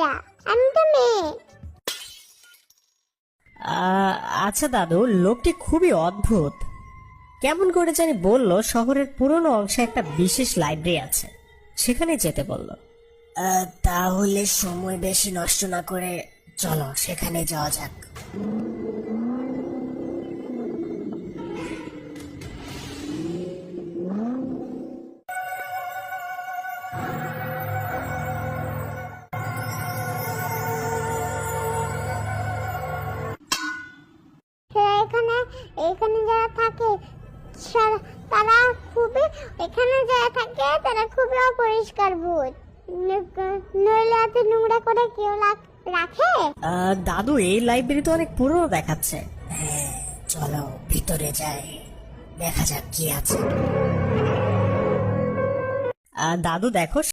ছেলেরা, আমি তো মেয়ে। আচ্ছা দাদু, লোকটি খুবই অদ্ভুত। কেমন করে জানি বলল শহরের পুরনো অংশে একটা বিশেষ লাইব্রেরি আছে, সেখানে যেতে বলল। তাহলে সময় বেশি নষ্ট না করে চলো সেখানে যাওয়া যাক। সেরা এখানে এখানে যারা থাকে তারা খুবই, এখানে যারা থাকে তারা খুবই অপরিষ্কার ভূত। নইলে এত নোংরা করে কেউ রাখে? দাদু, এই লাইব্রেরি তো অনেক পুরনো দেখাচ্ছে। হ্যাঁ, চলো ভিতরে যাই, দেখা যাক কি আছে। দাদু দেখো,